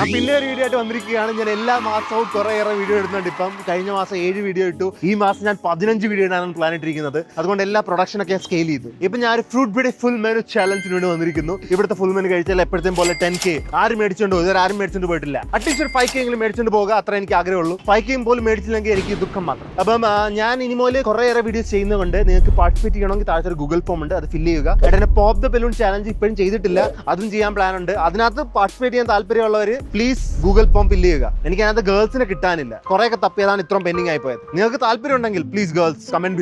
ഞാൻ പിന്നെ ഒരു വീഡിയോ ആയിട്ട് വന്നിരിക്കുകയാണ്. ഞാൻ എല്ലാ മാസവും കുറേയേറെ വീഡിയോ ഇടുന്നുണ്ട്. ഇപ്പം കഴിഞ്ഞ മാസം 7 വീഡിയോ ഇട്ടു. ഈ മാസം ഞാൻ 15 വീഡിയോ ഇടാനാണ് പ്ലാൻ ഇട്ടിരിക്കുന്നത്. അതുകൊണ്ട് എല്ലാ പ്രൊഡക്ഷൻ ഒക്കെ സ്കെയിൽ ചെയ്തു. ഇപ്പൊ ഞാൻ ഒരു ഫ്രൂട്ട് ബിഡി ഫുൾ മെനു ചാലഞ്ചിന് വേണ്ടി വന്നിരിക്കുന്നു. ഇവിടുത്തെ ഫുൾ മെനു കഴിച്ചാൽ എപ്പോഴത്തേയും പോലെ 10K ആരും മേടിച്ചോണ്ട് പോകും. ഇതുവരെ ആരും മേടിച്ചോണ്ട് പോയിട്ടില്ല. അറ്റ്ലീസ്റ്റ് ഒരു 5K എങ്കിലും മേടിച്ചോണ്ട് പോകുക, അത്ര എനിക്ക് ആഗ്രഹമുള്ളൂ. 5K പോലും മേടിച്ചില്ലെങ്കിൽ എനിക്ക് ദുഃഖം മാത്രം. അപ്പം ഞാൻ ഇനി മുതൽ കുറേയേറെ വീഡിയോസ് ചെയ്യുന്നതുകൊണ്ട് നിങ്ങൾക്ക് പാർട്ടിസിപ്പേറ്റ് ചെയ്യണമെങ്കിൽ താഴത്തെ ഒരു ഗൂഗിൾ ഫോം ഉണ്ട്, അത് ഫില്ല് ചെയ്യുക. എന്നെ പോപ്പ് ദ ബലൂൺ ചാലഞ്ച് ഇപ്പോഴും ചെയ്തിട്ടില്ല, അതും ചെയ്യാൻ പ്ലാൻ ഉണ്ട്. അതിനകത്ത് പാർട്ടിസിപ്പേറ്റ് ചെയ്യാൻ താല്പര്യമുള്ളവർ പ്ലീസ് ഗൂഗിൾ ഫോം ഫില്ല് ചെയ്യുക. എനിക്ക് അതിനകത്ത് ഗേൾസിനെ കിട്ടാനില്ല, കുറെയൊക്കെ തപ്പിയതാണ് ഇത്രയും പെൻഡിങ് ആയി പോയത്. നിങ്ങൾക്ക് താല്പര്യം ഉണ്ടെങ്കിൽ പ്ലീസ് ഗേൾസ് കമന്റ്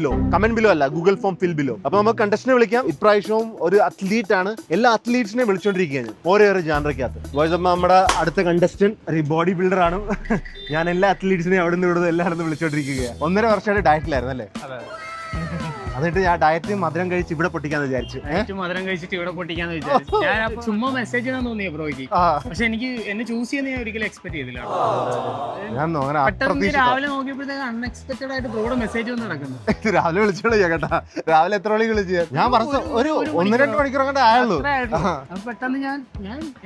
ബിലോ അല്ല, ഗൂഗിൾ ഫോം ഫിൽ ബിലോ. അപ്പൊ നമുക്ക് കണ്ടസ്റ്റിനെ വിളിക്കാം. ഇപ്രാവശ്യവും ഒരു അത്ലീറ്റ് ആണ്, എല്ലാ അത്ലീറ്റ്സിനെയും വിളിച്ചോണ്ടിരിക്കുകയാണ് ഓരോ ജാനറയ്ക്കകത്ത്. നമ്മുടെ അടുത്ത കണ്ടസ്റ്റന്റ് ഒരു ബോഡി ബിൽഡർ ആണ്. ഞാൻ എല്ലാ അത്ലീറ്റ്സിനെയും അവിടെ നിന്ന് ഇവിടുന്ന് എല്ലാവരും വിളിച്ചോണ്ടിരിക്കുകയാണ്. 1.5 വർഷമായിട്ട് ഡയറ്റിലായിരുന്നു അല്ലേ? എന്നിട്ട് ഞാൻ ഡയറ്റ് മധുരം കഴിച്ച് ഇവിടെ പൊട്ടിക്കാന്ന് വിചാരിച്ചു. മധുരം കഴിച്ചിട്ട് ഇവിടെ പൊട്ടിക്കാന്ന് വിചാരിച്ചു. ഞാൻ ചുമ്മാ മെസ്സേജ് ചെയ്യാൻ തോന്നിയ ബ്രോയ്ക്ക്. പക്ഷെ എനിക്ക് എന്നെ ചൂസ് ചെയ്യുന്ന ഞാൻ ഒരിക്കലും എക്സ്പെക്ട് ചെയ്തില്ല. രാവിലെ നോക്കിയപ്പോഴത്തേക്ക് അൺഎക്സ്പെക്ടഡ് ആയിട്ട് ബ്രോയുടെ മെസ്സേജ് വന്ന് നടക്കുന്നു. രാവിലെ വിളിച്ചോളൂ കേട്ടാ. രാവിലെ എത്ര മണിക്ക് വിളിച്ചു? ഞാൻ പറഞ്ഞു ഒരു 1-2 മണിക്കൂർ അങ്ങോട്ട് ആയുള്ളൂ. പെട്ടെന്ന് ഞാൻ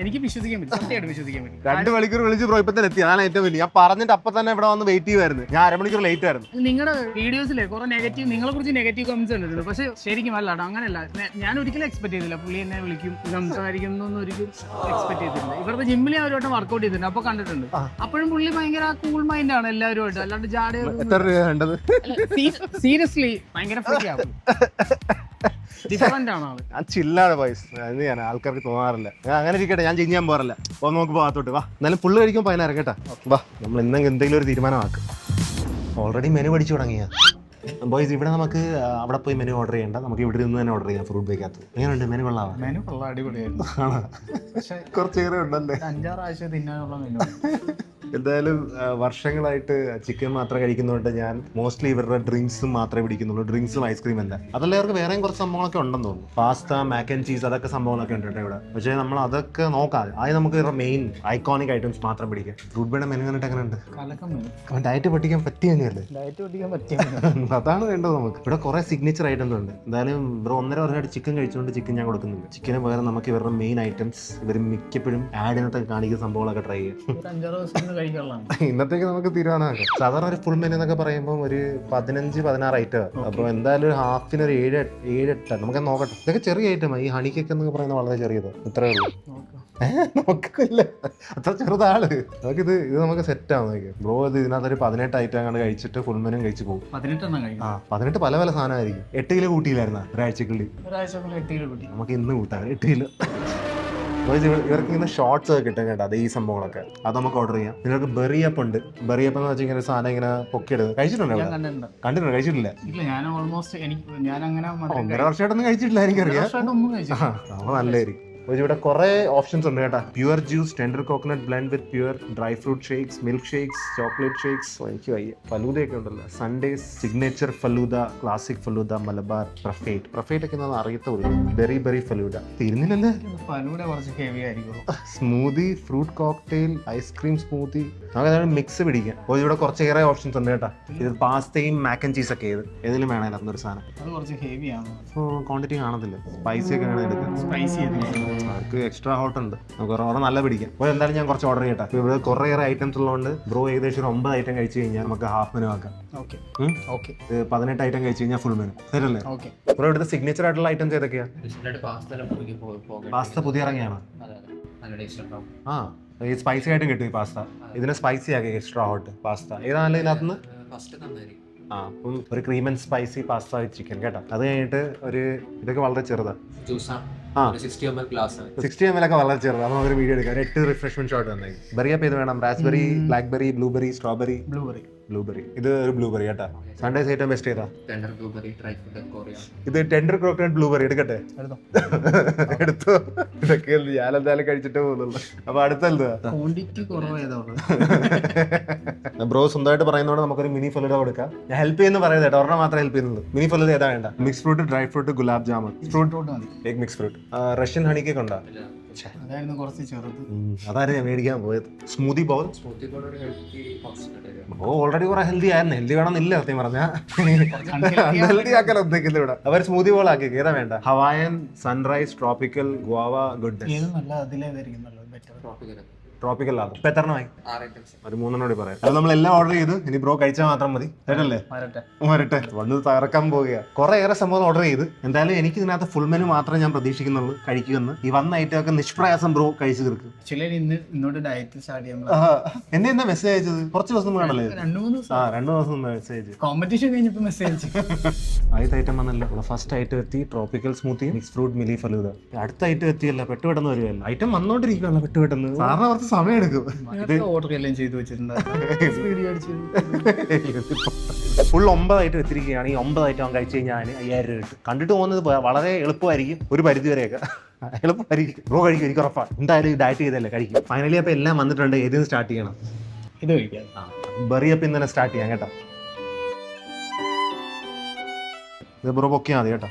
എനിക്ക് വിശ്വസിക്കാൻ പറ്റും, സത്യമായിട്ട് വിശ്വസിക്കാൻ പറ്റും. 2 മണിക്കൂർ വിളിച്ച് ബ്രോ ഇപ്പൊ തന്നെ എത്തി. അതാണ് ഏറ്റവും വലിയ. ഞാൻ പറഞ്ഞിട്ട് അപ്പൊ തന്നെ ഇവിടെ വന്ന് വെയിറ്റ് ചെയ്യുമായിരുന്നു. ഞാൻ 1/2 മണിക്കൂർ ലേറ്റ് ആയിരുന്നു. നിങ്ങളുടെ വീഡിയോസിലെ കുറെ നെഗറ്റീവ്, നിങ്ങളെ കുറിച്ച് നെഗറ്റീവ് കമന്റ്സ് കണ്ടിട്ടുണ്ട്. പക്ഷെ ശരിക്കും അല്ലാട്ടോ, അങ്ങനെയല്ല. ഞാൻ ഒരിക്കലും എക്സ്പെക്ട് ചെയ്തില്ല പുള്ളി എന്നെ വിളിക്കും സംസാരിക്കുന്നൊന്നും ഒരിക്കലും എക്സ്പെക്ട് ചെയ്തിട്ടില്ല. ഇവരുടെ ജിമ്മിൽ ഞാൻ ഒരു വട്ടം വർക്ക്ഔട്ട് ചെയ്തിട്ടുണ്ട്, അപ്പൊ കണ്ടിട്ടുണ്ട്. അപ്പോഴും പുള്ളി ഭയങ്കര കൂൾ മൈൻഡ് ആണ് എല്ലാവരുമായിട്ട്, അല്ലാണ്ട് ജാട. സീരിയസ്ലി ഭയങ്കര ഫ്രീ ആവും. ഡിഫറെന്റ് ആണ് ആള്. ഞാൻ ചില്ലാണ് ബോയ്സ്. അത് ഞാൻ ആൾക്കാർക്ക് തോന്നാറില്ല. ഞാൻ അങ്ങനെ ഇരിക്കട്ടെ, ഞാൻ ചെയ്യാൻ പോകാറില്ല. അപ്പൊ നമുക്ക് ഭാഗത്തോട്ട് വാ. എന്നാലും ഫുള്ള് കഴിക്കുമ്പോൾ പതിനാറ് കേട്ടാ. വാ, നമ്മൾ എന്തെങ്കിലും ഒരു തീരുമാനമാക്കും. ഓൾറെഡി മെനു പഠിച്ചു തുടങ്ങിയ ബോയ്സ്. ഇവിടെ നമുക്ക് അവിടെ പോയി മെനു ഓർഡർ ചെയ്യണ്ട, നമുക്ക് ഇവിടെ നിന്ന് തന്നെ ഓർഡർ ചെയ്യാം. ഫ്രൂട്ട് ബേക്കകത്ത് എങ്ങനെയുണ്ട് മെനു? കൊള്ളാവാ? മെനു കൊള്ളാം, അടിപൊളിയായിരുന്നു. പക്ഷെ കുറച്ചേറെ ഉണ്ടല്ലേ, 5-6 ആഴ്ച തിന്നാനുള്ള മെനു. എന്തായാലും വർഷങ്ങളായിട്ട് ചിക്കൻ മാത്രം കഴിക്കുന്നതുകൊണ്ട് ഞാൻ മോസ്റ്റ്ലി ഇവരുടെ ഡ്രിങ്ക്സും മാത്രമേ പിടിക്കുന്നുള്ളൂ. ഡ്രിങ്ക്സും ഐസ്ക്രീം അല്ല. അതല്ലാവർക്ക് വേറെയും കുറച്ച് സംഭവങ്ങളൊക്കെ ഉണ്ടെന്ന് തോന്നുന്നു. പാസ്ത, മാക്ക് ആൻഡ് ചീസ്, അതൊക്കെ സംഭവങ്ങളൊക്കെ ഉണ്ട് ഇവിടെ. പക്ഷേ നമ്മൾ അതൊക്കെ നോക്കാം. ആദ്യം നമുക്ക് ഇവരുടെ മെയിൻ ഐക്കോണിക് ഐറ്റംസ് മാത്രം പിടിക്കാം. ഫ്രൂട്ട് ബേയുടെ മെനു കണ്ടിട്ട് എങ്ങനെ ഉണ്ട്? ഡയറ്റ് പഠിക്കാൻ പറ്റിയ മെനുവല്ലേ? അതാണ് വേണ്ടത് നമുക്ക്. ഇവിടെ കുറെ സിഗ്നേച്ചർ ഐറ്റംസ് ഉണ്ട്. എന്തായാലും ബ്രോ 1.5 വർഷമായിട്ട് ചിക്കൻ കഴിച്ചുകൊണ്ട് ചിക്കൻ ഞാൻ കൊടുക്കുന്നില്ല. ചിക്കന് പകരം നമുക്ക് ഇവരുടെ മെയിൻ ഐറ്റംസ് ഇവർ മിക്കപ്പോഴും ആഡിനകത്ത് കാണിക്കുന്ന സംഭവങ്ങളൊക്കെ ട്രൈ ചെയ്യാം. ഇന്നത്തേക്ക് നമുക്ക് തീരുമാനമാക്കാം. സാധാരണ ഒരു ഫുൾ മെനു എന്നൊക്കെ പറയുമ്പോൾ ഒരു 15-16 ഐറ്റം. അപ്പൊ എന്തായാലും ഒരു ഹാഫിന് ഒരു 7-8 നമുക്ക് നോക്കട്ടെ. ഇതൊക്കെ ചെറിയ ഐറ്റം. ഈ ഹണി കേക്ക് എന്നൊക്കെ പറയുന്നത് വളരെ ചെറിയത്. ഇത്രേ ഉള്ളൂ. നോക്കില്ല, അത്ര ചെറുതാള്. നമുക്കിത് നമുക്ക് സെറ്റ് ആവും. നോക്കി ബ്രോ ഇത് ഇതിനകത്തൊരു 18 ഐറ്റം അങ്ങോട്ട് കഴിച്ചിട്ട് ഫുൾ മെനു കഴിച്ചു പോകും. 18 പല പല സാധനമായിരിക്കും. 8 കിലോ കൂട്ടിയില്ലായിരുന്ന ഒരാഴ്ചക്കുള്ളിൽ? നമുക്ക് ഇന്ന് കൂട്ടാം 8 കിലോ. ഇവർക്ക് ഇങ്ങനെ ഷോർട്സ് ഒക്കെ കിട്ടും കേട്ടോ. അത് ഈ സംഭവങ്ങളൊക്കെ അത് നമുക്ക് ഓർഡർ ചെയ്യാം. നിങ്ങൾക്ക് ബെറിയപ്പ് ഉണ്ട്. ബെറിയപ്പ് എന്ന് വെച്ചാൽ ഇങ്ങനെ സാധനം ഇങ്ങനെ പൊക്കിയെടുക്കും. കഴിച്ചിട്ടുണ്ടോ? കണ്ടിട്ടുണ്ടോ? കഴിച്ചിട്ടില്ല. 1.5 വർഷമായിട്ടൊന്നും കഴിച്ചിട്ടില്ല. എനിക്കറിയാം. അപ്പൊ നല്ലതായിരിക്കും. ഇവിടെ കുറെ ഓപ്ഷൻസ് ഉണ്ട് കേട്ടോ. Pure juice, tender coconut blend with pure dry fruit shakes, milk shakes, chocolate shakes. എനിക്ക് വയ്യ. ഫലൂദയൊക്കെ ഉണ്ടല്ലോ. Sundaes, signature falooda, classic falooda, Malabar, parfait ഒക്കെ അറിയത്തുള്ളൂ. ബെറി ഫലൂദ. തീരുന്നില്ലല്ലേ? Smoothie, fruit cocktail, ice cream smoothie. നമുക്ക് മിക്സ് പിടിക്കാം. ഇവിടെ കുറച്ച് ഏറെ ഓപ്ഷൻസ് ഉണ്ട് കേട്ടോ. ഇത് പാസ്തയും മാക്ക് ആൻഡ് ചീസ് ഒക്കെ ഏതിലും വേണമല്ലോ അതൊരു സാധനം. ക്വാണ്ടിറ്റി കാണത്തില്ല. സ്പൈസി ഒക്കെ വേണം എടുക്കാൻ. അവർക്ക് എക്സ്ട്രാ ഹോട്ട് ഉണ്ട്. നമുക്ക് ഓർഡർ നല്ല പിടിക്കാം. അപ്പോൾ എന്തായാലും ഞാൻ കുറച്ച് ഓർഡർ ചെയ്യട്ടെ. ഇവിടെ കുറേ ഐറ്റംസ് ഉള്ളതുകൊണ്ട് ബ്രോ ഏകദേശം ഒരു 9 ഐറ്റം കഴിച്ചു കഴിഞ്ഞാൽ നമുക്ക് ഹാഫ് മെനു ആക്കാം. 18 ഐറ്റം കഴിച്ചു കഴിഞ്ഞാൽ ഫുൾ മെനു തരല്ലേ? ബ്രോ ഇവിടുത്തെ സിഗ്നേച്ചർ ആയിട്ടുള്ള ഐറ്റംസ് ഏതൊക്കെയാ? പാസ്ത പുതിയ ഇറങ്ങിയാണ്. ഈ സ്പൈസി ആയിട്ടും കിട്ടും ഈ പാസ്ത. ഇതിനെ സ്പൈസി ആക്കി എക്സ്ട്രാ ഹോട്ട് പാസ്ത. ഏതാണല്ലോ ഇതിനകത്തുനിന്ന്? അപ്പം ഒരു cream and spicy pasta with chicken കേട്ടോ. അത് കഴിഞ്ഞിട്ട് ഒരു ഇതൊക്കെ വളരെ ചെറുതാണ്. 60 ml ഒക്കെ വളരെ ചെറുതാണ്. അപ്പോൾ ഒരു വീഡിയോ എടുക്കാം. 8 റിഫ്രഷ്മെന്റ് ഷോട്ട് തന്നെ. ബെറിയപ്പ് ഏത് വേണം? Raspberry, blackberry, blueberry, strawberry? Blueberry. ഇത് ഒരു ബ്ലൂബെറി കേട്ടോ. സൺഡേസ് ഏറ്റവും ബെസ്റ്റ് ഏതാ? ഇത് ടെൻഡർ കോക്കനട്ട് ബ്ലൂബെറി എടുക്കട്ടെ? എടുത്തോ. ഇതൊക്കെ ഞാൻ എന്തായാലും കഴിച്ചിട്ടേ പോകുന്നുള്ളൂ. അപ്പൊ അടുത്തത് ബ്രോ സ്വന്തമായിട്ട് പറയുന്നതോടെ നമുക്കൊരു മിനി ഫലൂദ കൊടുക്കാം. ഞാൻ ഹെൽപ്പ് ചെയ്യുന്ന പറയുന്നത് കേട്ടോ. ഒരെണ്ണം മാത്രമേ ഹെൽപ്പ് ചെയ്യുന്നുള്ളൂ. മിനി ഫലൂദ ഏതാ വേണ്ട? Mix fruit, dry fruit, gulab jamun, mix fruit. Russian honey cake ഉണ്ടോ? അതായിരുന്നു ഞാൻ മേടിക്കാൻ പോയത്. Smoothie bowl. ഓൾറെഡി കുറെ ഹെൽത്തി ആയിരുന്നു. ഹെൽത്തി വേണമെന്നില്ല സത്യം പറഞ്ഞാൽ. ഹെൽത്തി ആക്കാൻ ഉദ്ദേശിക്കുന്നത് ഇവിടെ. അവർ സ്മൂതി ബൗൾ ആക്കി. ഏതാ വേണ്ട? Hawaiian, sunrise, tropical, Goa, good. Tropical ലാഭം. ഇപ്പൊ എത്ര എണ്ണമായി? 6 ഐറ്റംസ്. ഒരു 3 കൂടി പറയാം. അത് നമ്മളെല്ലാം ഓർഡർ ചെയ്തു. ഇനി ബ്രോ കഴിച്ചാൽ മാത്രം മതി. കേട്ടല്ലേ? വരട്ടെ. വന്ന് തകർക്കാൻ പോവുക. കുറെ ഏറെ സംഭവം ഓർഡർ ചെയ്ത്. എന്തായാലും എനിക്ക് ഇതിനകത്ത് ഫുൾ മെനു മാത്രമേ ഞാൻ പ്രതീക്ഷിക്കുന്നുള്ളൂ കഴിക്കുമെന്ന്. ഈ വന്ന ഐറ്റം ഒക്കെ നിഷ്പ്രയാസം ബ്രോ കഴിച്ചു തീർക്കും. ഇന്നോട്ട് ഡയറ്റ് സ്റ്റാർട്ട് ചെയ്യാൻ എന്നെ എന്താ മെസ്സേജ് അയച്ചത്? കുറച്ച് ദിവസം മുമ്പാണല്ലേ? 2-3 ദിവസം. 2 ദിവസം മുമ്പ് മെസ്സേജ്. കോമ്പറ്റീഷൻ കഴിഞ്ഞപ്പോ മെസ്സേജ്. ആദ്യത്തെ ഐറ്റം വന്നല്ലോ. ഫസ്റ്റ് ഐറ്റം എത്തി ട്രോപ്പിക്കൽ സ്മൂത്തി മിക്സ് ഫ്രൂട്ട് മിലി ഫലൂദ. അടുത്ത ഐറ്റം എത്തിയല്ല, പെട്ടെന്ന് വരുമല്ലോ. ഐറ്റം വന്നോണ്ടിരിക്കുകയല്ല പെട്ടെന്ന്. സാറിന് കുറച്ച് സമയം എടുക്കും. ഓർഡർ എല്ലാം ചെയ്തു വെച്ചിട്ടുണ്ട്. ഫുൾ 9 ഐറ്റം എത്തിരിക്കുകയാണ്. ഈ 9 ഐറ്റം കഴിച്ചു കഴിഞ്ഞാൽ 5000 രൂപ കിട്ടും. കണ്ടിട്ട് പോകുന്നത് വളരെ എളുപ്പമായിരിക്കും, ഒരു പരിധി വരെയൊക്കെ എളുപ്പമായിരിക്കും. ബ്രോ കഴിക്കും, എനിക്ക് ഉറപ്പാണ്. എന്തായാലും ഡയറ്റ് ചെയ്തല്ലേ കഴിക്കും. ഫൈനലി അപ്പോൾ എല്ലാം വന്നിട്ടുണ്ട്. ഏതിന് സ്റ്റാർട്ട് ചെയ്യണം? ഇത് കഴിക്കാം. ബറി അപ്പം ഇന്ന് തന്നെ സ്റ്റാർട്ട് ചെയ്യാം കേട്ടോ. ഇത് ബ്രോ പൊക്കിയാൽ മതി കേട്ടോ.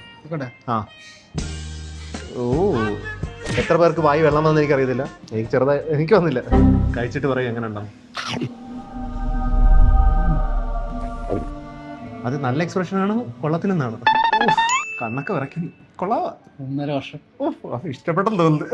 ആ ഓ, എത്ര പേർക്ക് വായി വെള്ളം വന്നെന്ന് എനിക്കറിയത്തില്ല. എനിക്ക് വന്നില്ല. കഴിച്ചിട്ട് പറയും എങ്ങനെ ഉണ്ടെന്ന്. അത് നല്ല എക്സ്പ്രഷൻ ആണ്, കൊള്ളത്തിലെന്നാണ്. കണ്ണൊക്കെ വിറയ്ക്കുന്നു. കൊള്ളാവാ. 1.5 വർഷം ഇഷ്ടപ്പെട്ടെന്ന് തോന്നുന്നു.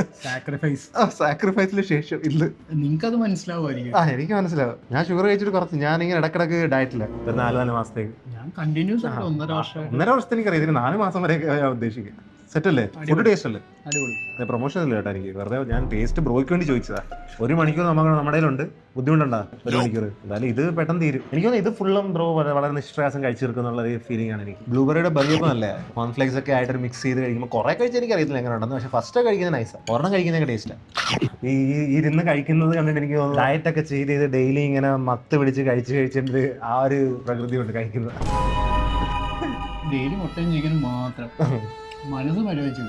സാക്രിഫൈസിന് ശേഷം ഇല്ല. നിങ്ങൾക്കത് മനസ്സിലാവുമായിരിക്കും. എനിക്ക് മനസ്സിലാവും. ഞാൻ ഷുഗർ കഴിച്ചിട്ട് കുറച്ച്, ഞാനിങ്ങനെ ഇടക്കിടക്ക് ഡയറ്റില്ല. 4 മാസത്തേക്ക് ഞാൻ കണ്ടിന്യൂസ് 1.5 വർഷം. 1.5 വർഷത്തെ എനിക്കറിയാം. ഇതിന് 4 മാസം വരെ ഞാൻ ഉദ്ദേശിക്കുക. സെറ്റ് അല്ലേ? ഫുഡ് ടേസ്റ്റ് അല്ലേ? അടിപൊളി. പ്രൊമോഷൻ ഇല്ല കേട്ടോ. എനിക്ക് വെറുതെ ഞാൻ ടേസ്റ്റ് ബ്രോയ്ക്ക് വേണ്ടി ചോദിച്ചതാ. 1 മണിക്കൂർ നമ്മുടെ ഉണ്ട്. ബുദ്ധിമുട്ടുണ്ടാ 1 മണിക്കൂർ? എന്തായാലും ഇത് പെട്ടെന്ന് തീരും. എനിക്ക് തോന്നുന്നു ഇത് ഫുള്ളും ബ്രോ വളരെ നിഷ്പ്രയാസം കഴിച്ചെടുക്കുന്നുള്ള ഒരു ഫീലിംഗ് ആണ് എനിക്ക്. ബ്ലൂബെറിയുടെ ബറിയൊക്കെ നല്ല കോൺഫ്ലെക്സ് ഒക്കെ ആയിട്ട് മിക്സ് ചെയ്ത് കഴിക്കുമ്പോൾ കുറെ കഴിച്ച് എനിക്ക് അറിയത്തില്ല എങ്ങനെ ഉണ്ടെന്ന്. പക്ഷേ ഫസ്റ്റ് കഴിക്കുന്നത് നൈസാണ്. ഒരെണ്ണം കഴിക്കുന്നതൊക്കെ ടേസ്റ്റാണ്. ഈ ഇരുന്ന് കഴിക്കുന്നത് കണ്ടിട്ട് എനിക്ക് തോന്നുന്നു ഡയറ്റ് ഒക്കെ ചെയ്ത് ഡെയിലി ഇങ്ങനെ മത്ത് പിടിച്ച് കഴിച്ചിട്ട് ആ ഒരു പ്രകൃതി കൊണ്ട് കഴിക്കുന്നത്. ഡെയിലി മുട്ടയും ചിക്കനും മാത്രം മനസ്സ് പരിവച്ചു.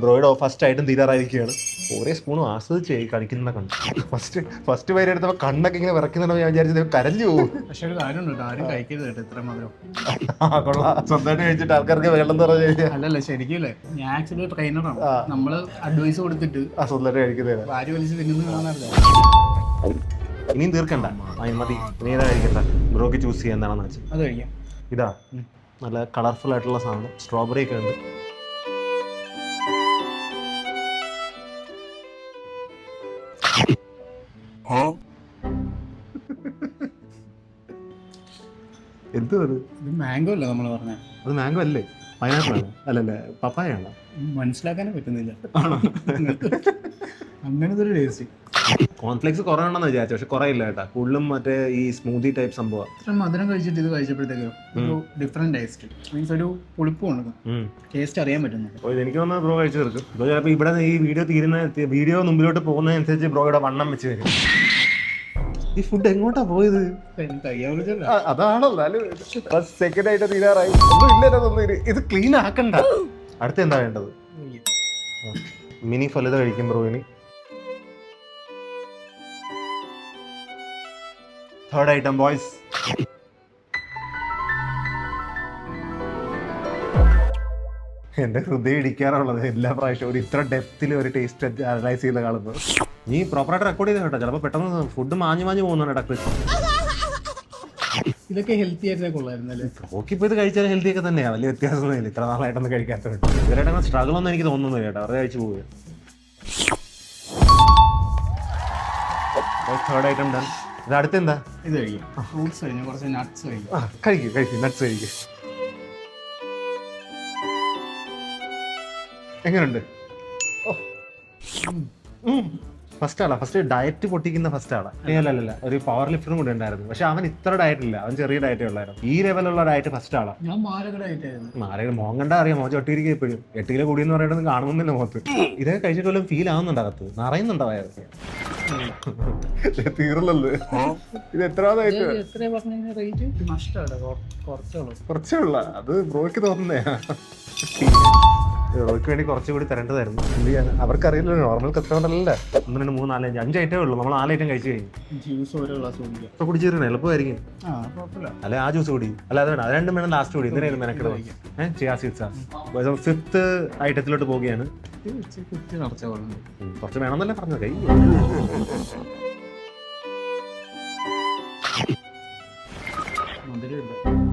ബ്രോയുടെ ഫസ്റ്റ് ഐറ്റം തീരാറായിരിക്കുകയാണ്. ഒരേ സ്പൂണും ആസ്വദിച്ച് കഴിക്കുന്ന കണ്ടു. ഫസ്റ്റ് പേര് എടുത്തപ്പോൾ കണ്ണൊക്കെ ഇങ്ങനെ വിറക്കുന്നുണ്ടോ ഞാൻ വിചാരിച്ചത് കരഞ്ഞു പോകും. പക്ഷെ ഒരു കാര്യമുണ്ട്, ആരും കഴിക്കരുത് കേട്ടോ ഇത്ര മധുരം. കൊള്ളാം. സ്വന്തമായിട്ട് കഴിച്ചിട്ട് ആൾക്കാർക്ക് വെള്ളം പറഞ്ഞു കഴിഞ്ഞാൽ അല്ലല്ല ശരിക്കും ഞാൻ ആക്ച്വലി ട്രെയിനറാണ്. നമ്മള് അഡ്വൈസ് കൊടുത്തിട്ട് സ്വന്തമായിട്ട് കഴിക്കുന്നത് ആര് വലിച്ച് തിന്നുന്നത് കാണാറില്ല. ഇനിയും തീർക്കണ്ട, മതി. ഇനി ഏതാ കഴിക്കണ്ട? ബ്രോക്ക് ചൂസ് ചെയ്യാൻ എന്താണെന്ന് വെച്ചാൽ അത് കഴിക്കാം. ഇതാ നല്ല കളർഫുൾ ആയിട്ടുള്ള സാധനം. സ്ട്രോബെറി ഒക്കെ ഉണ്ട്. എന്തോ അത്? ഇത് മാംഗോ അല്ലേ നമ്മൾ പറഞ്ഞത്? അത് മാംഗോ അല്ലേ? പൈനാപ്പിൾ ആണ്? അല്ലല്ലേ, പപ്പായ ആണോ? മനസ്സിലാക്കാനേ പറ്റുന്നില്ല. അങ്ങനത്തെ ഒരു ടേസ്റ്റ്. കോൺഫ്ലെക്സ് കുറയണമെന്ന് വിചാരിച്ചു, പക്ഷെ കുറയില്ല കേട്ടാ. കൂടുതലും മറ്റേ ഈ സ്മൂത്തി ടൈപ്പ് സംഭവം. ഇത്ര മധുരം കഴിച്ചിട്ട് ഇത് കഴിച്ചപ്പോഴത്തേക്ക് ഒരു ഡിഫറെന്റ് ടേസ്റ്റ്. മീൻസ് ഒരു പുളിപ്പ് ഉണ്ട്. ടേസ്റ്റ് അറിയാൻ പറ്റുന്നു. എനിക്ക് തോന്നുന്നത് ബ്രോ കഴിച്ചു തീർക്കും. ബ്രോ ചിലപ്പോൾ ഇവിടെ ഈ വീഡിയോ മുമ്പിലോട്ട് പോകുന്നതനുസരിച്ച് ബ്രോയുടെ വണ്ണം വെച്ച് വരും. ഈ ഫുഡ് എങ്ങോട്ടാ പോയത്? അതാണോ സെക്കൻഡ് ആയിട്ട് തീരാറായി. ഇത് ക്ലീൻ ആക്കണ്ട. അടുത്ത എന്താ വേണ്ടത്? മിനി ഫലത കഴിക്കും ബ്രോ. ഇനി തേർഡ് ഐറ്റം ബോയ്സ്. എന്റെ ഹൃദയം ഇടിക്കാറുള്ളത് എല്ലാ പ്രാവശ്യവും ഒരു ഇത്ര ഡെപ്തിൽ ഒരു ടേസ്റ്റ് അനലൈസ് ചെയ്ത് കാണുമ്പോൾ. നീ പ്രോപ്പറായിട്ട് റെക്കോർഡ് ചെയ്ത് കേട്ടോ. ചിലപ്പോൾ പെട്ടെന്ന് ഫുഡ് മാഞ്ഞു പോകുന്നുണ്ട് ഇടയ്ക്ക്. ഇതൊക്കെ ഹെൽത്തി ആയിട്ട് കൊള്ളായിരുന്നല്ലേ? ഓക്കിപ്പോൾ ഇത് കഴിച്ചാൽ ഹെൽത്തി ഒക്കെ തന്നെയാണ്. വലിയ വ്യത്യാസമൊന്നുമില്ല. ഇത്ര നാളായിട്ടൊന്നും കഴിക്കാത്തതുകൊണ്ട് ഇവരായിട്ട് സ്ട്രഗിൾ ഒന്നും എനിക്ക് തോന്നുന്നു കേട്ടോ. അവരെ കഴിച്ചു പോവുക. Third item done. ഇത് അടുത്ത് എന്താ? ഇത് കഴിക്കും. ഫ്രൂട്ട്സ് കഴിഞ്ഞു, കുറച്ച് നട്ട്സ് കഴിക്കും. കഴിക്കും നട്ട്സ് കഴിക്കും. എങ്ങനെയുണ്ട്? ഫസ്റ്റ് ഡയറ്റ് പൊട്ടിക്കുന്ന ഫസ്റ്റ് ആളാ. അല്ല ഒരു പവർ ലിഫ്റ്ററും കൂടെ ഉണ്ടായിരുന്നു. പക്ഷെ അവൻ ഇത്ര ഡയറ്റ് ഇല്ല, അവൻ ചെറിയ ഡയറ്റേ ഉള്ളായിരുന്നു. ഈ ലെവലുള്ള ഡയറ്റ് ഫസ്റ്റ് ആളാ. ഞാൻ മാരക മോൻ കണ്ടാ അറിയാം. മോൻ ചൊട്ടിരിക്കും എപ്പോഴും. 8 കിലോ കൂടിയെന്ന് പറയുന്നത് കാണുന്നില്ല മുഖത്ത്. ഇതൊക്കെ കഴിച്ചിട്ട് വല്ലതും ഫീൽ ആവുന്നുണ്ട് അകത്ത്? നിറയുന്നുണ്ടോ വയറ്? തീർന്നല്ലോ. ഇത് എത്രയായിട്ട്? കുറച്ചേ ഉള്ള. അത് ബ്രോയ്ക്ക് തോന്നുന്നേ. ബ്രോയ്ക്ക് വേണ്ടി കുറച്ചുകൂടി തരേണ്ടതായിരുന്നു. എന്ത് ചെയ്യാൻ? അവർക്കറിയില്ല നോർമൽ കസ്റ്റമറല്ല. 1, 2, 3, 4, 5 5 ഐറ്റമേ ഉള്ളൂ. നമ്മൾ 4 ഐറ്റം കഴിച്ചു കഴിഞ്ഞു. ഇപ്പൊ കുടിച്ചിരുന്നേ എളുപ്പമായിരിക്കും. അല്ലെ ആ ജ്യൂസ് കുടി. അല്ല അത് വേണം. അത് രണ്ടും വേണം. ലാസ്റ്റ് കൂടി. എന്തിനായിരുന്നു മെനക്കെടുത്ത്? ചിയാ സീഡ്സാ. 5th ഐറ്റത്തിലോട്ട് പോവുകയാണ്. കുറച്ച് വേണമെന്നല്ലേ പറഞ്ഞത്? കൈ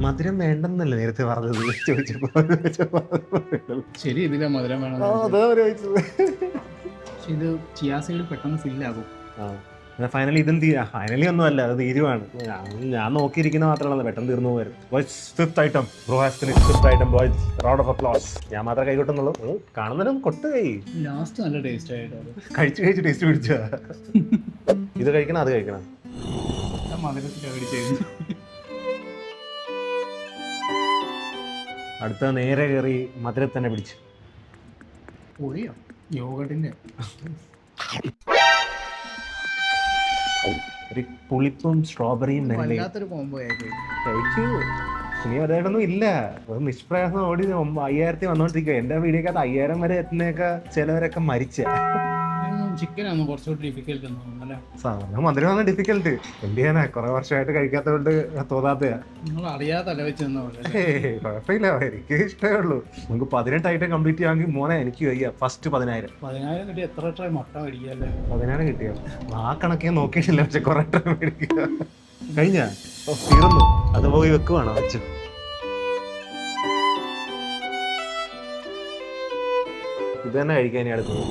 മധുരം വേണ്ടെന്നല്ലേ നേരത്തെ പറഞ്ഞത്? ചോദിച്ചപ്പോ ശരി, ഇതിലെ മധുരം വേണം. പക്ഷെ ഇത് ചിയാ സൈഡ് പെട്ടെന്ന് ഫില്ലാകും. ഫൈനലി ഫൈനലി ഒന്നും അല്ല, അത് തീരുവാണ്. ഞാൻ നോക്കിയിരിക്കുന്ന മാത്രമല്ല, പെട്ടെന്ന് തീർന്നു പോരും. Boys fifth item, bro has finished fifth item. Boys round of applause. ഞാൻ മാത്രമേ കൈ കൊട്ടുന്നുള്ളൂ, കാണുന്നതിനും കൊട്ട് കൈ. ലാസ്റ്റ് നല്ല ടേസ്റ്റ് ആയിട്ടോ. കഴിച്ച് ടേസ്റ്റ് പിടിച്ച. ഇത് കഴിക്കണം, അത് കഴിക്കണം. അടുത്ത നേരെ കയറി മധുരത്തിൽ തന്നെ പിടിച്ചു. പൊളിയോ യോഗട്ടിന്റെ ഒരു പുളിപ്പും സ്ട്രോബെറിയും വല്ലാത്തൊരു കോംബോ ആയിട്ട് കഴിച്ചു. ഇനി അതായിട്ടൊന്നും ഇല്ല. ഒരു നിഷ്പ്രയാസം ഓടി 5000 വന്നോണ്ടിരിക്കുക. എന്റെ വീഡിയോക്കകത്ത് 5000 വരെ എത്തുന്നൊക്കെ ചിലവരൊക്കെ മരിച്ച. ചിക്കനാണ് കുറച്ചുകൂടി ഡിഫിക്കൽട്ട് തോന്നുന്നല്ലേ? സാധാരണ മധുരമാണ് ഡിഫിക്കൽട്ട്. എന്ത് ചെയ്യാനാ, കുറെ വർഷമായിട്ട് കഴിക്കാത്തതുകൊണ്ട് തോന്നാത്തയാ. നിങ്ങൾ അറിയാതെ തല വെച്ച് കുഴപ്പമില്ല, എനിക്ക് ഇഷ്ടമേ ഉള്ളൂ. നമുക്ക് 18 ഐറ്റം കംപ്ലീറ്റ് ചെയ്യാമെങ്കിൽ മോനെ എനിക്ക് വയ്യ. ഫസ്റ്റ് 10,000 കിട്ടി. എത്ര ട്രൈ മട്ട മേടിക്കല്ലേ? 10,000 കിട്ടിയോ? ആ കണക്ക് ഞാൻ നോക്കിയിട്ടില്ല, പക്ഷെ കുറെ ട്രൈ മേടിക്കുക. കഴിഞ്ഞ തീർന്നു. അത് പോയി വെക്കുവാണോ വെച്ചു? ഇത് തന്നെ കഴിക്കാൻ ഇനി അടുത്തത്.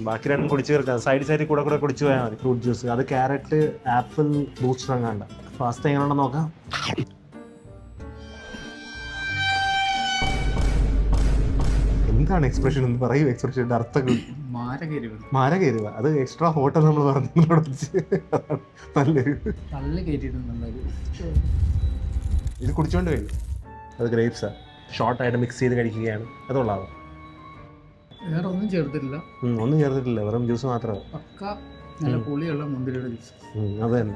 ബാക്കി രണ്ടും കുടിച്ചു തീർക്കാം. സൈഡിൽ കൂടെ കുടിച്ചു പോയാൽ മതി. ഫ്രൂട്ട് ജ്യൂസ്, അത് ക്യാരറ്റ്, ആപ്പിൾ, ബൂസ്റ്റർ അങ്ങാണ്ട. ഫാസ്റ്റ് എങ്ങനെയുണ്ടെന്ന് നോക്കാം. എന്താണ് എക്സ്പ്രഷൻ എന്ന് പറയൂ. എക്സ്പ്രഷന്റെ അർത്ഥങ്ങൾ മാരകരുവ. അത് എക്സ്ട്രാ ഹോട്ടൽ നമ്മൾ പറഞ്ഞു. നല്ലൊരു ഇത് കുടിച്ചോണ്ട് കഴിയും. അത് ഗ്രേപ്സാ. ഷോർട്ടായിട്ട് മിക്സ് ചെയ്ത് കഴിക്കുകയാണ്. അതുള്ളതാണ്. വേറെ ഒന്നും ചേർത്തിട്ടില്ല. ഒന്നും ചേർത്തിട്ടില്ല, വെറും ജ്യൂസ് മാത്രമേ. നല്ല പുളിയുള്ള മുന്തിരിയുടെ ജ്യൂസ്. അത് തന്നെ.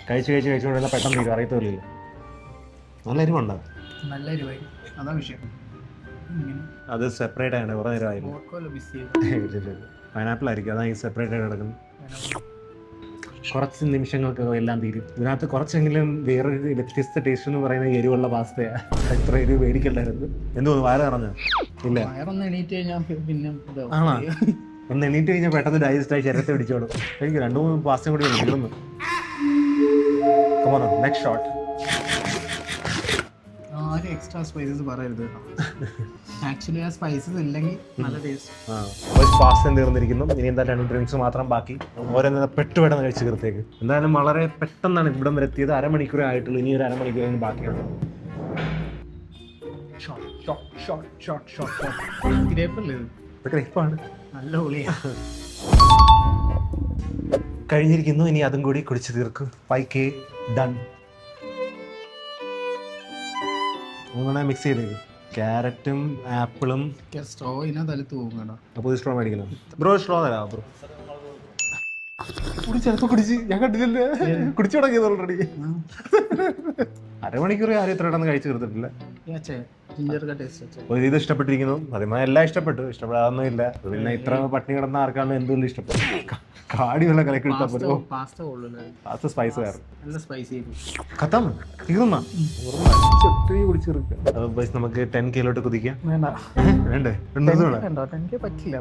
കഴിച്ചുകൊണ്ടിരുന്ന പെട്ടെന്ന് തീരും, അറിയത്തില്ല. നല്ല എരിവുണ്ടാവും. നല്ല എരിവായി, അതാ വിഷയം. അത് സെപ്പറേറ്റ് ആണ് കുറെ നേരമായിരുന്നു. പൈനാപ്പിൾ ആയിരിക്കും, അതാണ് ഈ സെപ്പറേറ്റ് ആയിട്ട് കിടക്കുന്നത്. കുറച്ച് നിമിഷങ്ങൾക്ക് എല്ലാം തീരും. ഇതിനകത്ത് കുറച്ചെങ്കിലും വേറൊരു വ്യത്യസ്ത ടേസ്റ്റ് എന്ന് പറയുന്ന എരിവുള്ള പാസ്തയാ. എത്ര എരിവ് മേടിക്കണ്ടായിരുന്നു. എന്തോന്നു വയറ് നിറഞ്ഞോ? ഇല്ല. വയറൊന്ന് എണീറ്റ് കഴിഞ്ഞാൽ പിന്നെ ആണോ? ഒന്ന് എണീറ്റ് കഴിഞ്ഞാൽ പെട്ടെന്ന് ഡൈജസ്റ്റ് ആയി ശരീരത്തെ പിടിച്ചോടും. എനിക്ക് 2-3 പാസ്തയും കൂടി തീർന്നു. Next shot. ആരും എക്സ്ട്രാ സ്പൈസസ് പറയരുത്. ആക്ച്വലി ആ സ്പൈസസ് ഇല്ലെങ്കിൽ നല്ല ടേസ്റ്റ്. പാസ്ത തീർന്നിരിക്കുന്നു. ഇനി എന്താ 2 ഡ്രിങ്ക്സ് മാത്രം ബാക്കി. ഓരോന്ന് പെട്ടുപെടുന്ന കഴിച്ച് തീർത്തേക്ക്. എന്തായാലും വളരെ പെട്ടെന്നാണ് ഇവിടം വരെ എത്തിയത്. അരമണിക്കൂറേ ആയിട്ടുള്ളൂ. ഇനി ഒരു അരമണിക്കൂർ ബാക്കിയുണ്ട്. ഗ്രേപ്പാണ്. നല്ല പൊളിയാ. കഴിഞ്ഞിരിക്കുന്നു. ഇനി അതും കൂടി കുടിച്ചു തീർക്കും. 5K done. അങ്ങനെ മിക്സ് ചെയ്തേക്ക്. ക്യാരറ്റും ആപ്പിളും സ്ട്രോ തലത്ത് പോകും. അപ്പോൾ സ്ട്രോ മേടിക്കണം. ബ്രോ സ്ട്രോ തരാം ബ്രോ. കുടിച്ച് ഞാൻ കണ്ടില്ലല്ലേ, കുടിച്ചു തുടങ്ങിയത് ഓൾറെഡി. അരമണിക്കൂർ ആരും ഇത്ര ഇടന്ന് കഴിച്ചു തീർത്തിട്ടില്ല. ഇത് ഇഷ്ടപ്പെട്ടിരിക്കുന്നു. അതുമായി എല്ലാം ഇഷ്ടപ്പെട്ടു. ഇഷ്ടപ്പെടാതൊന്നും ഇല്ല. പിന്നെ ഇത്ര പട്ടിണി കിടന്ന ആർക്കാണ് എന്തുകൊണ്ട് ഇഷ്ടപ്പെട്ടു. കാടിയുള്ള കലക്ക് ഇഷ്ടപ്പെട്ടു. പാസ്ത സ്പൈസ് കാരണം കത്താം തീർന്ന കുടിച്ചെടുക്കുക. നമുക്ക് 10K കുതിക്കാം. വേണ്ടേ? 10K പറ്റില്ല.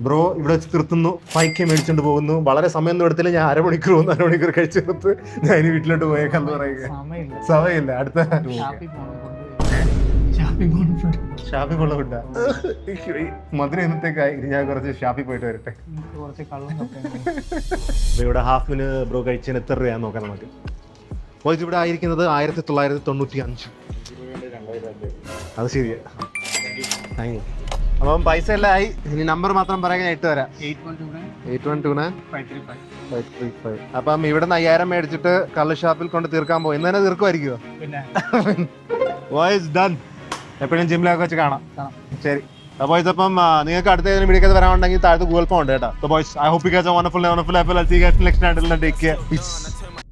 ബ്രോ ഇവിടെ വെച്ച് നിർത്തുന്നു. 5K മേടിച്ചോണ്ട് പോകുന്നു. വളരെ സമയം എടുത്തില്ല. ഞാൻ അരമണിക്കൂർ കഴിച്ചു തീർത്ത് ഞാൻ ഇനി വീട്ടിലോട്ട് പോയേക്കാന്ന് പറയുക. സമയമില്ല. അടുത്ത ഷാപ്പിൽ കൊള്ള ഫുഡാ. മധുര ഇന്നത്തേക്കായി. ഞാൻ കുറച്ച് ഷാപ്പിൽ പോയിട്ട് വരട്ടെ. ഇവിടെ ഹാഫിന് ബ്രോ കഴിച്ചതിന് എത്ര രൂപയാന്ന് നോക്കാം നമുക്ക്. പോയിട്ട് ഇവിടെ ആയിരിക്കുന്നത് 1995. അത് ശരിയാ. Thank you. അപ്പം പൈസ എല്ലാം ആയി. ഇനി നമ്പർ മാത്രം പറയാൻ ഇട്ട് തരാം. 8129-535. അപ്പം ഇവിടെ നിന്ന് 5000 മേടിച്ചിട്ട് കള്ള് ഷാപ്പിൽ കൊണ്ട് തീർക്കാൻ പോകും. ഇന്ന് തന്നെ തീർക്കുമായിരിക്കുമോ? Voice done. എപ്പോഴും ജിമ്മിലൊക്കെ വെച്ച് കാണാം. ശരി. അപ്പോൾ ഇതപ്പം നിങ്ങൾക്ക് അടുത്ത ഏതെങ്കിലും വീഡിയോ വരാനുണ്ടെങ്കിൽ താഴത്ത് ഗൂഗിൾ പേ ഉണ്ട് കേട്ടോ. Boys I hope you guys are wonderful. I'll see you guys next time. Take care. Peace.